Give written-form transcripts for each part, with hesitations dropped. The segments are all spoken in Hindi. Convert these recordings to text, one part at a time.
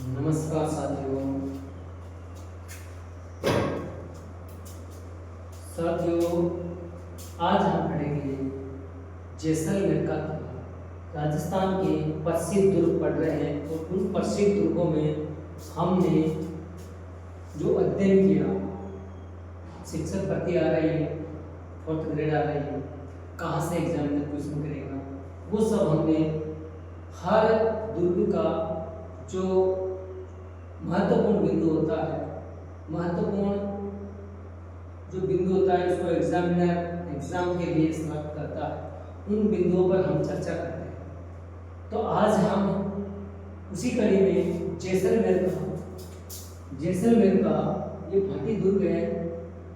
नमस्कार साथियों। आज हम पढ़ेंगे जैसलमेर का किला। राजस्थान के प्रसिद्ध दुर्ग पढ़ रहे हैं और उन प्रसिद्ध दुर्गों में हमने जो अध्ययन किया, शिक्षक भर्ती आ रही है, 4th ग्रेड आ रही है, कहाँ से एग्जाम में क्वेश्चन करेगा, वो सब हमने हर दुर्ग का जो महत्वपूर्ण बिंदु होता है, उसको एग्जाम के लिए सिलेक्ट करता है, उन बिंदुओं पर हम चर्चा करते हैं। तो आज हम उसी कड़ी में जैसलमेर का ये भट्टी दुर्ग है,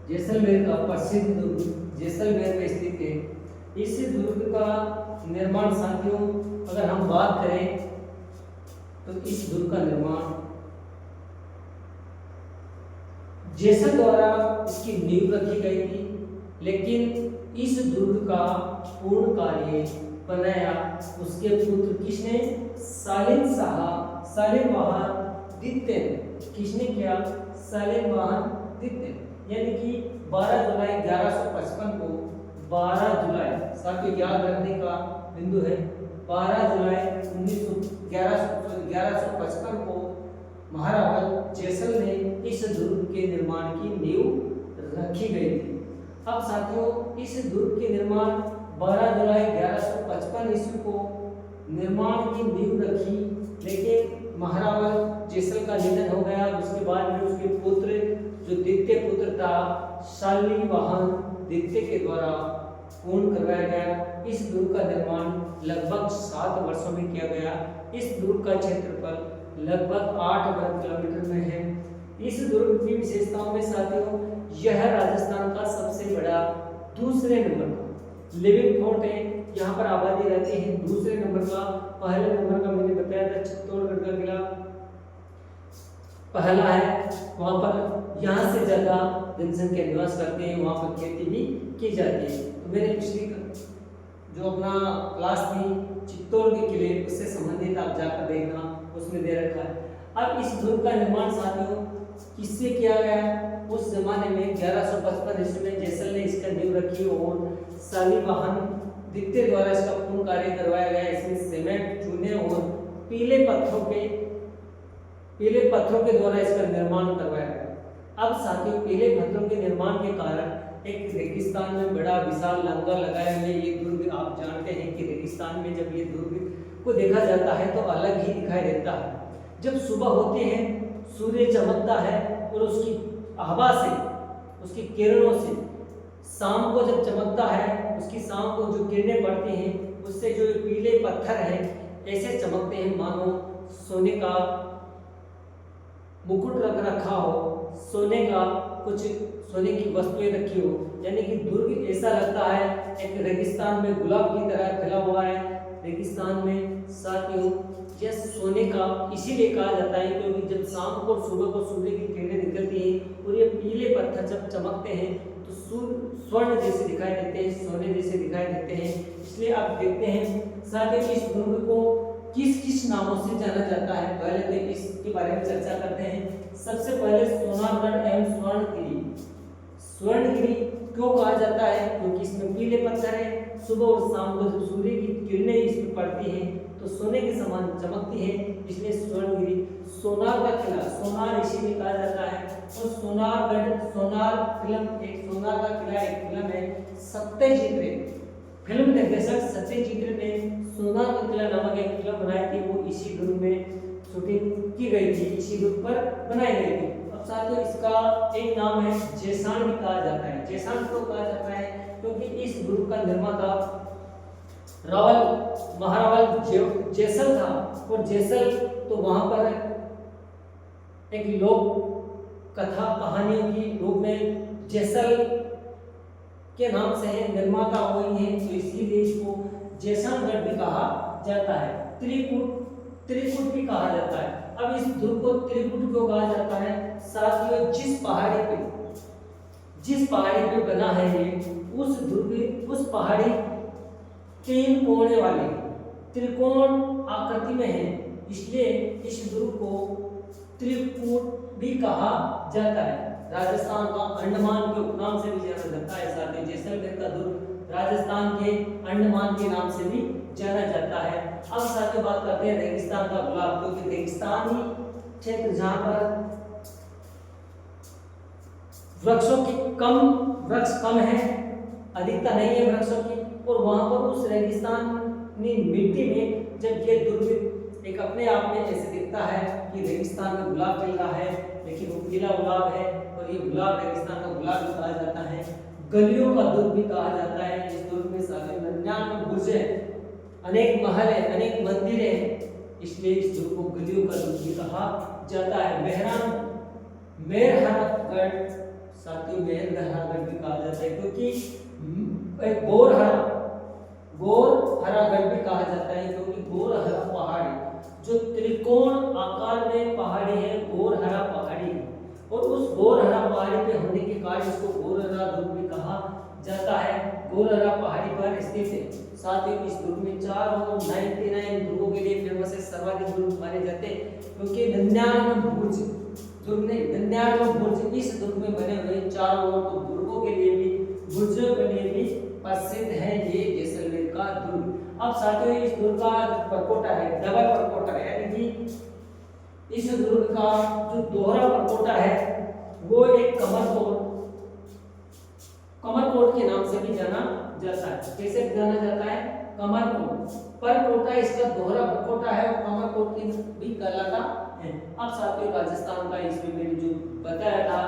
जैसलमेर का प्रसिद्ध दुर्ग जैसलमेर में स्थित है। इस दुर्ग का निर्माण साथियों अगर हम बात करें तो इस दुर्ग का निर्माण जैसल द्वारा इसकी नींव रखी गई थी, लेकिन इस दुर्ग का पूर्ण कार्य बनाया उसके पुत्र किसने? शालिवाहन द्वितीय। किसने किया? शालिवाहन द्वितीय। यानी कि 12 जुलाई 1155 को 12 जुलाई साथियों याद रखने का बिंदु है, 12 जुलाई 1155 को महाराज जैसल ने इस दुर्ग के निर्माण की नींव रखी गई थी। अब साथियों इस दुर्ग के निर्माण 12 जुलाई 1155 ईस्वी को निर्माण की नींव रखी, लेकिन महाराज जैसल का निधन हो गया। उसके बाद में उसके पुत्र जो द्वितीय पुत्र था शालिवाहन द्वितीय के द्वारा पूर्ण करवाया गया। इस दुर्ग का निर्माण लगभग 7 वर्षों में किया गया। इस दुर्ग का क्षेत्रफल लगभग 8 वर्ग किलोमीटर में है। इस दुर्ग की विशेषताओं में साथियों यह राजस्थान का सबसे बड़ा दूसरे नंबर का लिविंग फोर्ट है। यहाँ पर आबादी रहती है। दूसरे नंबर का, पहले नंबर का मैंने बताया था चित्तौड़गढ़ का किला पहला है। वहाँ पर यहाँ से ज्यादा जनसंख्या निवास करते हैं, वहाँ पर खेती भी की जाती है। तो मैंने पिछली जो अपना क्लास थी चित्तौड़ के किले उससे संबंधित आप जाकर देखना, उसमें दे रखा है। अब इस दुर्ग का निर्माण साथियों किससे किया गया? उस जमाने में 1155 ईस्वी में जैसल ने इसका नींव रखी और शालिवाहन द्वितीय द्वारा इसका पूर्ण कार्य करवाया गया। इसमें सीमेंट, चूने और पीले पत्थरों के द्वारा इसका निर्माण करवाया गया। अब साथियों पीले पत्थरों के निर्माण के कारण एक रेगिस्तान में बड़ा विशाल लंगर लगाए हुए ये दुर्ग, आप जानते हैं कि रेगिस्तान में जब ये दुर्ग को देखा जाता है तो अलग ही दिखाई देता है। जब सुबह होते हैं सूर्य चमकता है और उसकी हवा से, उसकी किरणों से शाम को जब चमकता है, उसकी शाम को जो किरणें पड़ती हैं उससे जो पीले पत्थर हैं ऐसे चमकते हैं मानो सोने का मुकुट रखा हो, सोने की वस्तुएं रखी हो। यानी कि दुर्ग ऐसा लगता है एक रेगिस्तान में गुलाब की तरह फैला हुआ है। रेगिस्तान में साथियों यह सोने का इसीलिए कहा जाता है क्योंकि जब शाम को सुबह को सूर्य की किरणें निकलती हैं और ये पीले पत्थर जब चमकते हैं तो स्वर्ण जैसे दिखाई देते हैं, सोने जैसे दिखाई देते हैं। इसलिए आप देखते हैं साथियों इस दुर्ग को किस किस नामों से जाना जाता है, पहले तो इसके बारे में चर्चा करते हैं। सबसे पहले सोनारगढ़ एवं स्वर्णगिरी क्यों कहा जाता है? क्योंकि इसमें पीले पत्थर है। सुबह और शाम को जब सूर्य की किरणें इस पर पड़ती हैं तो सोने के समान चमकती है, इसलिए स्वर्णगिरी। सोनार का किला, सोनार इसीलिए कहा जाता है। और सोनार का किला एक फिल्म है। सत्यजीत रे फिल्म निर्देशक सत्यजीत रे ने सोनार का किला नामक एक फिल्म बनाई थी, वो इसी दुर्ग में शूटिंग की गई थी, इसी दुर्ग पर बनाई गई थी। अब साथियों इसका एक नाम है जैसान भी कहा जाता है। जैसान क्यों कहा जाता है? क्योंकि इस दुर्ग का निर्माता महारावल जैसल था और जैसल तो वहां पर एक लोक कथा कहानियों की रूप में जैसल के नाम से है, निर्माता वही है, तो इसीलिए इसको जैसलगढ़ भी कहा जाता है। त्रिकुट भी कहा जाता है। अब इस दुर्ग को त्रिकुट क्यों कहा जाता है? साथियों जिस पहाड़ी पे बना है ये उस पहाड़ी 3 कोने वाले त्रिकोण आकृति में है, इसलिए इस दुर्ग को त्रिकूट भी कहा जाता है। राजस्थान का अंडमान के उपनाम से भी जाना जाता है। साथ ही जैसलमेर का दुर्ग राजस्थान के अंडमान के नाम से भी जाना जाता है। अब साथ ही बात करते हैं रेगिस्तान का गुलाब, क्योंकि रेगिस्तानी क्षेत्र जहां पर वृक्ष कम है, अधिकता नहीं है वृक्षों की, और वहां पर उस रेगिस्तानी मिट्टी में जब ये दुर्ग एक अपने आप में ऐसे दिखता है कि रेगिस्तान में गुलाब खिल रहा है, लेकिन वो पीला गुलाब है, और ये गुलाब रेगिस्तान का गुलाब भी कहा जाता है। गलियों का दुर्ग भी कहा जाता है। इस दुर्ग में 99 बुर्ज है, अनेक महल है, अनेक मंदिर है, इसलिए इस दुर्ग को गलियों का दुर्ग भी कहा जाता है। मेहरगढ़ साथियों मेहरगढ़ भी कहा जाता है, क्योंकि गौरहरागढ़ भी कहा जाता है, क्योंकि गौरहरा पहाड़ी जो त्रिकोण आकार में पहाड़ी है, गौरहरा पहाड़ी है, और उस गौरहरा पहाड़ी पे होने के कारण इसको गौरहरा दुर्ग भी कहा जाता है। गौरहरा पहाड़ी पर स्थित है। साथ ही इस दुर्ग में 99 दुर्गों के लिए फेमस है, सर्वाधिक दुर्ग माने जाते हैं, क्योंकि 99 बुर्ज दुर्ग ने 99 बुर्ज इस दुर्ग में बने हुए चारों ओर, तो दुर्गों के लिए भी बुर्जों के लिए भी प्रसिद्ध है ये जैसलमेर का दुर्ग। अब साथियों इस दुर्ग का परकोटा है डबल परकोटा है, यानी कि इस दुर्ग का जो दोहरा परकोटा है वो एक कमरकोट के नाम से भी जाना जाता है। कैसे जाना जाता है? कमरकोट। परकोटा इसका दोहरा परकोटा है और कमरकोट की भी कहलाता है। अब साथियों राजस्थान का इसमें मैंने जो बताया था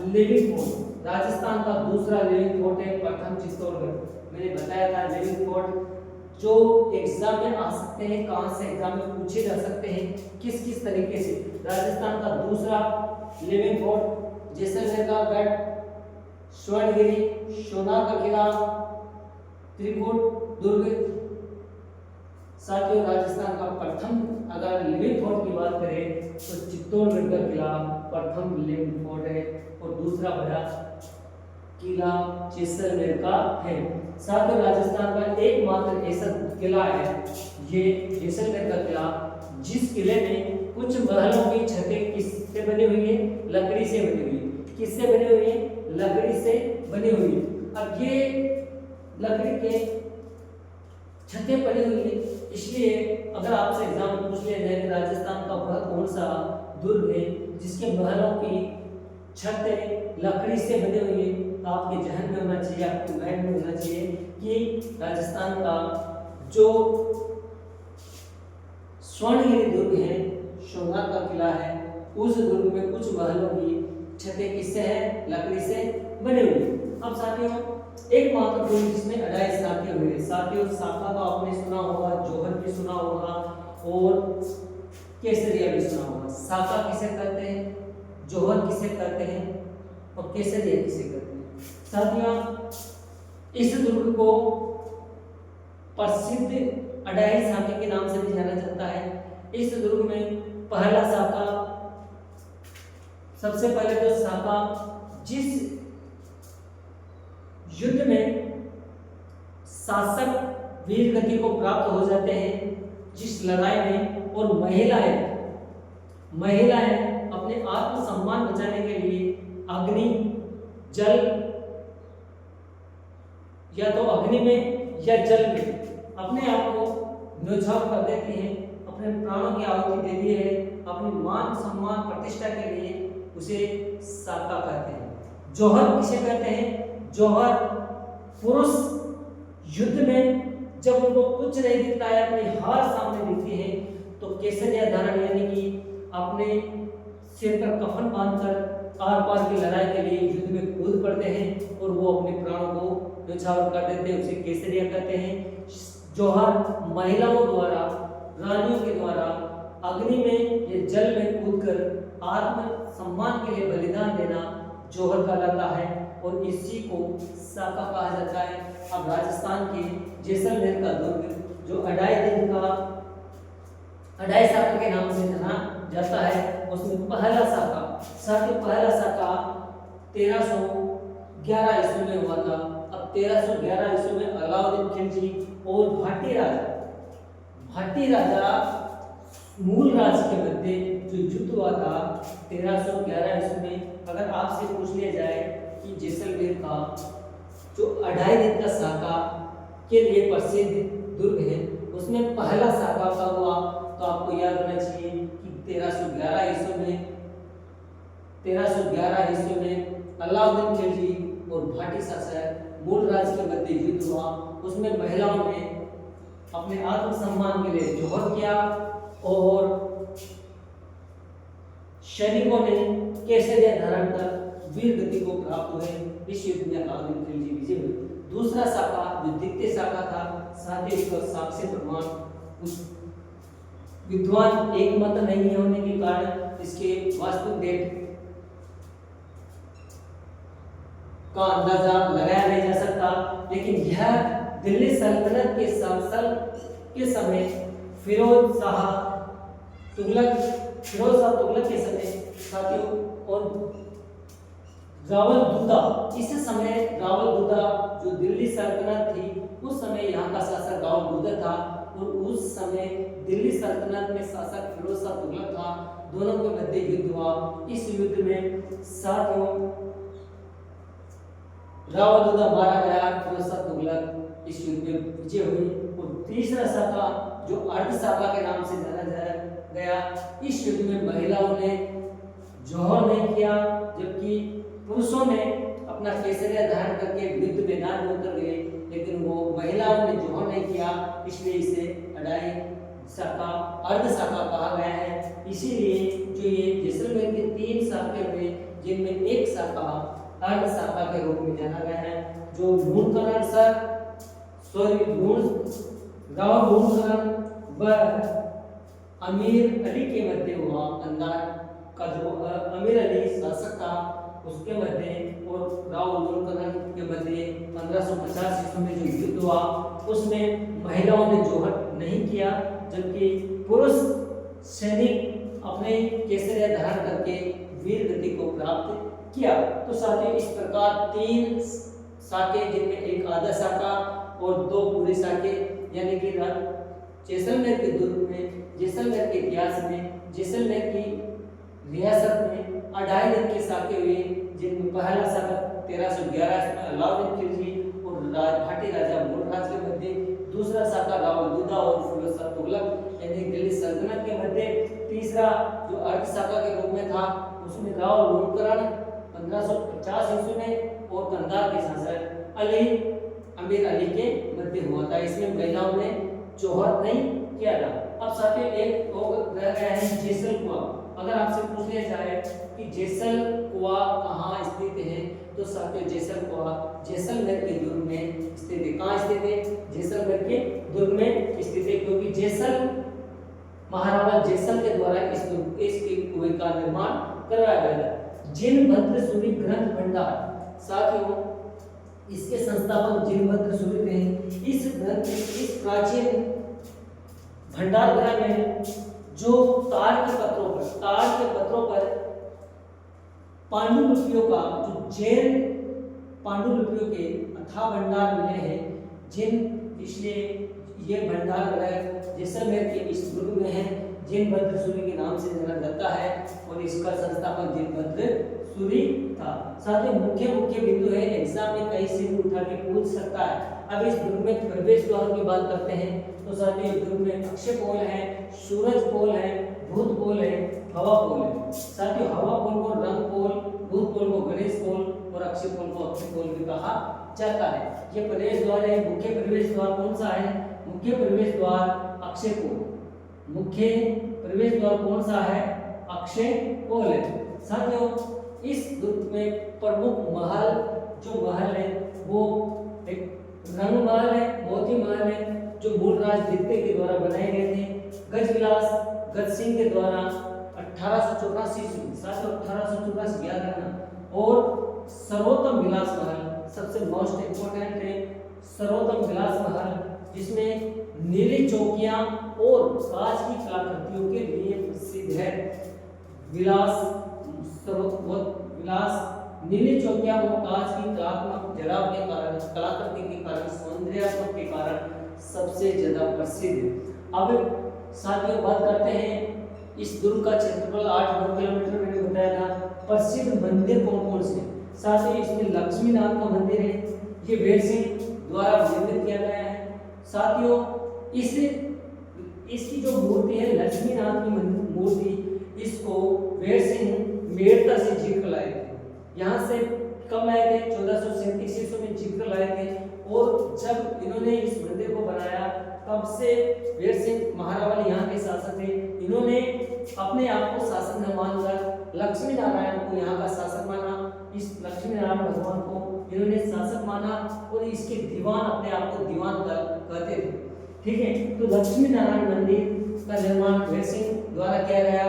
लिविंग फोर्ट, राजस्थान का दूसरा लिविंग फोर्ट है, प्रथम चित्तौड़गढ़। मैंने बताया था लिविंग फोर्ट जो एग्जाम में आ सकते हैं, कहां से एग्जाम में पूछे जा सकते हैं, किस किस तरीके से। राजस्थान का दूसरा लिविंग फोर्ट जैसलमेर का गढ़, स्वर्णगिरी, सोनार का किला, त्रिकूट दुर्ग। साथियों राजस्थान का प्रथम अगर लिविंग फोर्ट की बात करें तो चित्तौड़गढ़ का किला प्रथम लिविंग फोर्ट है, और दूसरा बड़ा किला जैसलमेर का है। साथियों राजस्थान का एकमात्र ऐसा किला है ये जैसलमेर का किला, जिस किले में कुछ महलों की छतें किससे बनी हुई है? लकड़ी से बनी हुई है। किससे बनी हुई है? लकड़ी से बनी हुई है। अब ये लकड़ी के छतें पड़ी हुई है, इसलिए अगर आपसे एग्जाम में पूछ लिया जाए कि राजस्थान का वह कौन सा दुर्ग है जिसके महलों की छतें लकड़ी से बनी हुई है, तो आपके जहन में होना चाहिए, आपके माइंड में होना चाहिए कि राजस्थान का जो स्वर्णगिरी दुर्ग है, सोनार का किला है, उस दुर्ग में कुछ महलों की छतें किससे है? लकड़ी से बनी हुई। अब साथियों एक मात्र दुर्ग जिसमें 28 शाखाएं हुई। साथियों शाखा तो आपने सुना होगा, जोहर भी सुना होगा और केसरिया भी सुना होगा। शाखा किसे कहते हैं, जोहर किसे कहते हैं और केसरिया किसे कहते हैं? साथियों इस दुर्ग को प्रसिद्ध 28 शाखा के नाम से भी जाना जाता है। इस दुर्ग में पहला शाखा, सबसे पहले तो शाखा जिस युद्ध में शासक वीर गति को प्राप्त हो जाते हैं, जिस लड़ाई में, और महिलाएं अपने आत्मसम्मान बचाने के लिए अग्नि जल, या तो अग्नि में या जल में अपने आप को न्यौछावर कर देती हैं, अपने प्राणों की आहुति देती है अपनी मान सम्मान प्रतिष्ठा के लिए, उसे शाखा कहते हैं। जौहर किसे कहते हैं? जौहर पुरुष युद्ध में जब उनको कुछ नहीं दिखता है, अपनी हार सामने दिखती है, तो केसरिया धारण यानी कि अपने सिर पर कफन बांधकर आर पार की लड़ाई के लिए युद्ध में कूद पड़ते हैं और वो अपने प्राणों को न्यौछावर कर देते हैं, उसे केसरिया कहते हैं। जौहर महिलाओं द्वारा, रानियों के द्वारा अग्नि में या जल में कूदकर आत्म सम्मान के लिए बलिदान देना जौहर कहलाता है, और इसी को शाखा कहा जाता है। अब राजस्थान के जैसलमेर का दुर्ग जो 28 शाखा के नाम से जाना जाता है, उसमें पहला शाखा, साथ ही पहला शाखा 1311 ईस्वी में हुआ था। अब 1311 ईस्वी में अलाउद्दीन खिलजी और भाटी राजा मूल राज्य के मध्य जो युद्ध हुआ था 1311 ईस्वी में, अगर आपसे पूछ लिया जाए कि जैसलमेर का जो 2.5 दिन का साका के लिए प्रसिद्ध दुर्ग है, उसमें पहला साका कब हुआ, तो आपको याद होना चाहिए कि 1311 ईस्वी में अलाउद्दीन खिलजी और भाटी शासक मूल राज्य के मध्य युद्ध हुआ। उसमें महिलाओं ने अपने आत्मसम्मान के लिए जौहर किया और सैनिकों ने केसरिया धारण कर वीर गति को प्राप्त हुए। इस युद्ध में अलाउद्दीन खिलजी विजय हुए। दूसरा शाखा जो द्वितीय शाखा था, साथ ही इसका साक्ष्य प्रमाण उस विद्वान एक मत नहीं होने के कारण इसके वास्तविक डेट का अंदाजा लगाया नहीं जा सकता, लेकिन यह दिल्ली सल्तनत के शासन के समय फिरोज शाह तुगलक के समय साथियों और रावल दुद्दा, इस समय रावल दुद्दा जो दिल्ली सल्तनत थी, उस समय यहाँ का शासक रावल दुद्दा था और उस समय दिल्ली सल्तनत में शासक फिरोज शाह तुगलक था। दोनों के मध्य युद्ध हुआ। इस युद्ध में साथियों रावल दुद्दा मारा गया, फिरोज शाह तुगलक इस युद्ध में विजय हुई। और तीसरा शाखा जो अर्ध शाखा के नाम से जाना गया, इस युद्ध में महिलाओं ने जौहर नहीं किया, जबकि पुरुषों ने अपना केसरिया धारण करके युद्ध मैदान में उतर गए, लेकिन वो महिलाओं ने जौहर नहीं किया, इसलिए इसे 2.5 शाखा अर्ध शाखा कहा गया है। इसीलिए जो ये जैसलमेर के 3 शाखे हुए, जिनमें एक शाखा अर्ध शाखा के रूप में जाना गया है, जो राव लूणकरण व अमीर अली के मध्य हुआ। कंधार का जो अमीर अली शासक था उसके मध्य और राव लूणकरण के मध्य 1550 ईस्वी में जो युद्ध हुआ, उसमें महिलाओं ने जौहर नहीं किया, जबकि पुरुष सैनिक अपने केसरिया धारण करके वीर गति को प्राप्त किया। तो साथियों इस प्रकार 3 शाखे, जिनमें एक आधा शाखा और 2 पूरे शाखे, यानी कि जैसलमेर के दुर्ग में, जैसलमेर के इतिहास में, जैसलमेर की रियासत में 2.5 दिन के शाखे हुए, जिनमें पहला शाखा 1311 में अलाउद्दीन खिलजी और भाटी राजा मूलराज के मध्य, दूसरा शाखा रावल दुद्दा और फिरोज शाह तुगलक यानी दिल्ली सल्तनत के मध्य, तीसरा जो अर्ध शाखा के रूप में था उसमें राव लूणकरण 1550 ईस्वी में और कंधार के शासक अमीर अली के मध्य हुआ था। इसमें महिलाओं ने जौहर नहीं किया था। अब साथियों एक और रह गया है जैसल कुआं। अगर आपसे पूछ लिया जाए कि जैसल कुआं कहाँ स्थित है, तो साथियों जैसल कुआं जैसलमेर के दुर्ग में स्थित है। कहाँ स्थित है? जैसलमेर के दुर्ग में स्थित है, क्योंकि जैसल महाराणा जैसल के द्वारा इस कुएं का निर्माण करवाया गया था। जिनभद्र सूरी ग्रंथ भंडार, साथियों इसके संस्थापक जिनभद्र सूरी थे। इस प्राचीन भंडार गृह में जो ताड़ के पत्रों पर पांडुलिपियों का जो जैन पांडुलिपियों के अथाह भंडार मिले हैं, इसलिए ये भंडार गृह जैसलमेर के इस दुर्ग में है। जिनभद्र सूरी के नाम से जाना जाता है और इसका संस्थापक जिनभद्र सूरी था। साथ ही मुख्य बिंदु है, एग्जाम में कहीं से भी उठा के पूछ सकता है। अब इस दुर्ग में प्रवेश द्वार की बात करते हैं, तो साथ ही दुर्ग में अक्षय पोल है, सूरज पोल है, भूत पोल है, हवा पोल है। साथ ही हवा पोल को रंग पोल, भूत पोल को गणेश पोल और अक्षय पोल को अक्षय पोल भी कहा जाता है। ये प्रवेश द्वार है। मुख्य प्रवेश द्वार कौन सा है? मुख्य प्रवेश द्वार अक्षय पोल। मुख्य प्रवेश द्वार कौन सा है? अक्षय पोल है। साथियों इस दुर्ग में प्रमुख महल है वो एक रंग महल है, मोती महल है, जो मूलराज द्वितीय के द्वारा बनाए गए थे। गजविलास गज सिंह के द्वारा 1884 याद रखना। और सर्वोत्तम विलास महल सबसे मोस्ट इंपोर्टेंट है। सर्वोत्तम विलास महल जिसमें नीली चौकियां और कांच की कलाकृतियों के लिए प्रसिद्ध है। विलास नीली चौकियां और कांच की कलात्मक जड़ाव के कारण, कलाकृति के कारण, सौंदर्यात्मक के कारण सबसे ज्यादा प्रसिद्ध है। अब साथियों बात करते हैं इस दुर्ग का क्षेत्रफल 8 वर्ग किलोमीटर मैंने बताया था। प्रसिद्ध मंदिर कौन कौन से? साथियों इसमें लक्ष्मी नारायण का मंदिर है, ये वेर सिंह द्वारा निर्मित किया गया है। साथियों इसकी जो मूर्ति है लक्ष्मी नारायण की मूर्ति, इसको वेर सिंह मेड़ता से जीत कर लाए थे। यहाँ से कब लाए थे? 1437 ईस्वी में जीत कर लाए थे। और जब इन्होंने इस मंदिर को बनाया तब से वेर सिंह महारावल यहाँ के शासक थे। इन्होंने अपने आप को शासक न मानकर लक्ष्मी नारायण को यहाँ का शासक माना। इस लक्ष्मी नारायण भगवान को इन्होंने शासक माना और इसके दीवान, अपने आप को दीवान कहते थे। ठीक है, तो लक्ष्मी नारायण मंदिर का निर्माण वेर सिंह द्वारा किया गया।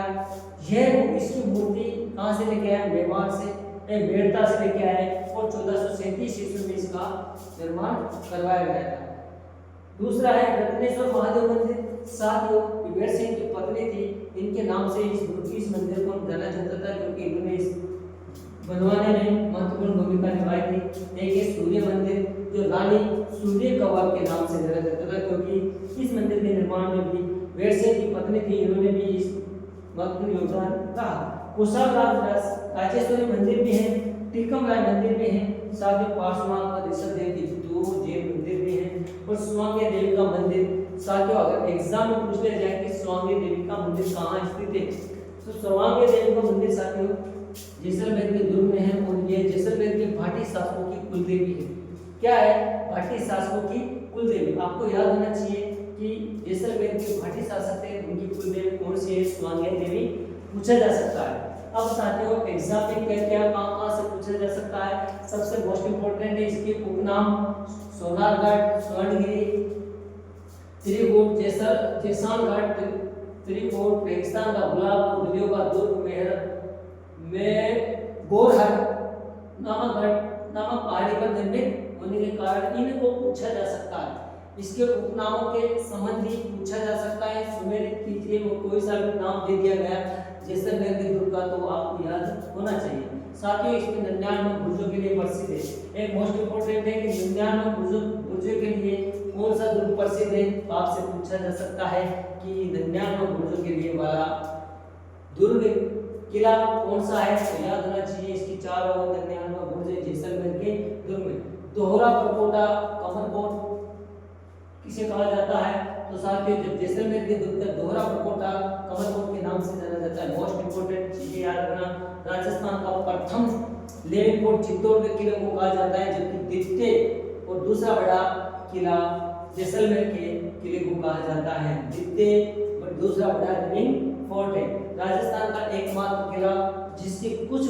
यह इसकी मूर्ति कहाँ से लेके आया? मेवाड़ से, मेड़ता से लेके आए और 1437 ईस्वी में इसका निर्माण करवाया गया था। दूसरा है रत्नेश्वर महादेव मंदिर। साथियों वेर सिंह की पत्नी थी, इनके नाम से इस मंदिर को जाना जाता था क्योंकि इन्होंने इस बनवाने में महत्वपूर्ण भूमिका निभाई थी। एक ये सूर्य मंदिर जो रानी सूर्य कवाल के नाम से जाना जाता था क्योंकि इस मंदिर के निर्माण में भी वेर सिंह की पत्नी थी, इन्होंने भी इस महत्वपूर्ण योगदान रहा। कुशाल राजेश्वरी मंदिर भी है, टिकम राय मंदिर भी है, साथ ही पार्श्वनाथ और ऋषभ देव की 2 जैन मंदिर भी हैं और स्वांगे देवी का मंदिर। साथियों अगर एग्जाम में पूछ लिया जाए कि स्वांगे देवी का मंदिर कहाँ स्थित है, तो स्वांगे देवी का मंदिर साथियों जैसलमेर के दुर्ग में है और ये जैसलमेर के भाटी शासकों की कुलदेवी है। क्या है? भाटी शासकों की कुलदेवी। आपको याद होना चाहिए कि जैसलमेर के भाटी शासक थे, उनकी कुलदेवी कौन सी है? स्वांगे देवी पूछा जा सकता है। अब साथियों एग्जाम में क्या क्या कहाँ से पूछा जा सकता है? सबसे मोस्ट इंपोर्टेंट है इसके उपनाम सोनारगढ़, स्वर्णगिरी, त्रिकूट, जैसानगढ़, त्रिकूट, रेगिस्तान का गुलाब, दुलियों का दुर्ग, मेहर में गोरहर नामक पहाड़ी पर निर्मित होने के कारण इनको पूछा जा सकता है। इसके उपनामों के संबंधी पूछा जा सकता है। सुमेरित तिथि में कोई सा भी नाम दे दिया गया जैसलमेर के दुर्ग का तो आपको याद होना चाहिए। साथियों इसमें 99 बुर्जों के लिए प्रसिद्ध है। एक मोस्ट इंपोर्टेंट है कि 99 बुर्जों के लिए कौन सा दुर्ग प्रसिद्ध है? तो आपसे पूछा जा सकता है कि 99 बुर्जों के लिए वाला दुर्ग किला कौन सा है? तो याद होना चाहिए इसकी 4 और 99 बुर्ज जैसलमेर के दुर्ग में। दोहरा परकोटा, कमरकोट किसे कहा जाता है? तो साथियों जब जैसलमेर के दुर्ग का दोहरा परकोटा कमरकोट के नाम से जाना जाता है। मोस्ट इंपोर्टेंट चीजें याद रखना, राजस्थान का प्रथम लेविंग फोर्ट चित्तौड़ के किले को कहा जाता है, जबकि द्वितीय और दूसरा बड़ा किला जैसलमेर के किले को कहा जाता है। द्वितीय और दूसरा बड़ा लेविंग फोर्ट है। राजस्थान का एकमात्र किला जिसके कुछ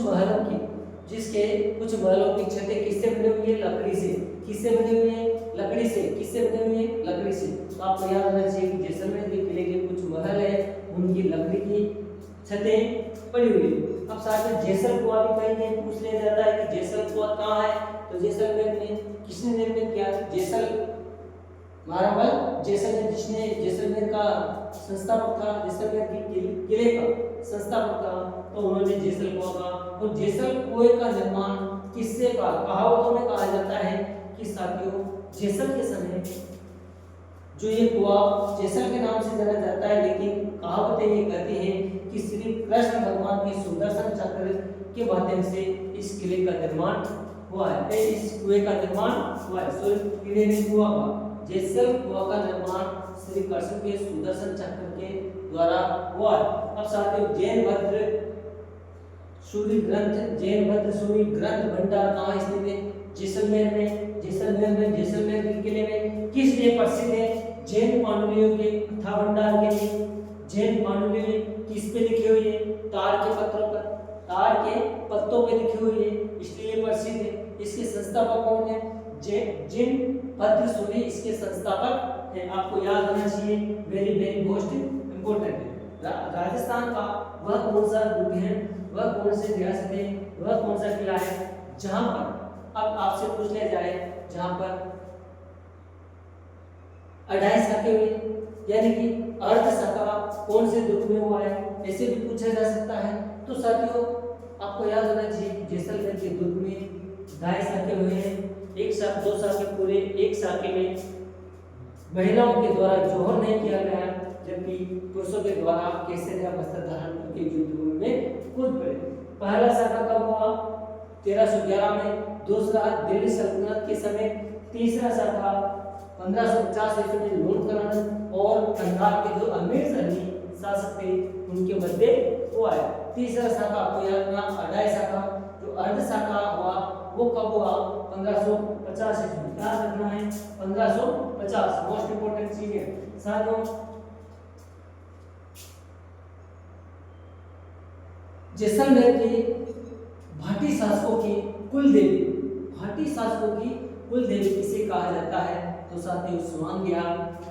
महलों की छतें किससे बनी हुई है? लकड़ी से। किससे बनी हुई है? लकड़ी से। किससे बनी हुई है? लकड़ी से। तो आपको याद होना चाहिए कि जैसलमेर के किले के कुछ महल है, उनकी लकड़ी की छतें पड़ी हुई है। अब साथ में जैसल कुआं भी कहीं पूछ लिया जाता है कि जैसल कुआं कहाँ है? तो जैसलमेर में किसने निर्मित किया? जैसल महारावल जैसलमेर, जिसने जैसलमेर का संस्थापक था, जैसलमेर के किले का संस्थापक था, तो उन्होंने जैसल कुआं का। और जैसल कुएं का निर्माण किससे का? कहावतों में कहा जाता है कि साथियों जैसल के समय जो ये कुआं जैसल के नाम से जाना जाता है, लेकिन कहावतें ये कहती हैं कि श्री कृष्ण भगवान के सुदर्शन चक्र के माध्यम से इस किले का निर्माण हुआ है, इस कुएं का निर्माण हुआ है। सो किले ने कुआं का, जैसल कुआं का निर्माण श्री कृष्ण के सुदर्शन चक्र के द्वारा हुआ है। अब साथियों जैन भद्र सूरी ग्रंथ भंडार कहाँ स्थित है? जैसलमेर में। जैसलमेर के किले में किस लिए प्रसिद्ध है? जैन पांडुलिपियों के कथा भंडार के लिए। जैन पांडुलिपि किस पे लिखी हुई है? ताड़ के पत्तों पे लिखी हुई है, इसलिए प्रसिद्ध है। इसके संस्थापक कौन है? जैन भद्र सूरी इसके संस्थापक है। आपको याद होना चाहिए, वेरी मोस्ट इंपोर्टेंट है। राजस्थान का वह कौन सा दुर्ग है, वह कौन से रियासत है, वह कौन सा किला है जहां पर अब आपसे पूछ लिया जाए जहां पर 2.5 शाखे हुई, यानी कि अर्ध शाखा कौन से दुर्ग में हुआ है, ऐसे भी पूछा जा सकता है। तो साथियों आपको याद होना चाहिए जैसलमेर के दुर्ग में 2.5 शाखे हुए हैं। 2 शाखे पूरे, एक शाखे में महिलाओं के द्वारा जोहर नहीं किया गया, जबकि पुरुषों के द्वारा केसरिया वस्त्र धारण करके युद्ध भूमि में कूद पड़े। पहला शाखा कब हुआ? 1311 में, दूसरा दिल्ली सल्तनत के समय, तीसरा शाखा 1550 ईस्वी में लोनकरण और कंधार के जो अमीर शासक थे उनके मध्य हुआ है। तीसरा शाखा आपको याद रखना, अडाई शाखा, जो अर्ध शाखा हुआ वो कब हुआ? 1550 ईस्वी में। याद रखना है 1550, मोस्ट इंपोर्टेंट चीज है साथियों। जैसलमेर के भाटी शासकों की कुल देवी, भाटी शासकों की कुल देवी किसे कहा जाता है? तो साथियों सुवांगिया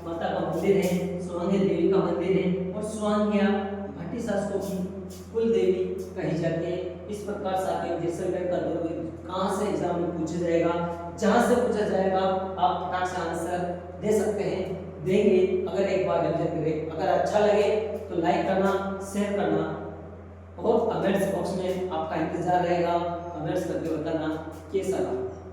माता का मंदिर है, सुवांगी देवी का मंदिर है और सुवांगिया भाटी शासकों की कुल देवी कही जाती है। इस प्रकार साथियों जैसलमेर का दुर्ग कहाँ से एग्जाम में पूछा जाएगा, जहां से पूछा जाएगा आप फटाक से आंसर दे सकते हैं, देंगे अगर एक बार रिवीजन करें। अगर अच्छा लगे तो लाइक करना, शेयर करना और कमेंट्स बॉक्स में आपका इंतजार रहेगा। कमेंट्स करके बताना कैसा लगा।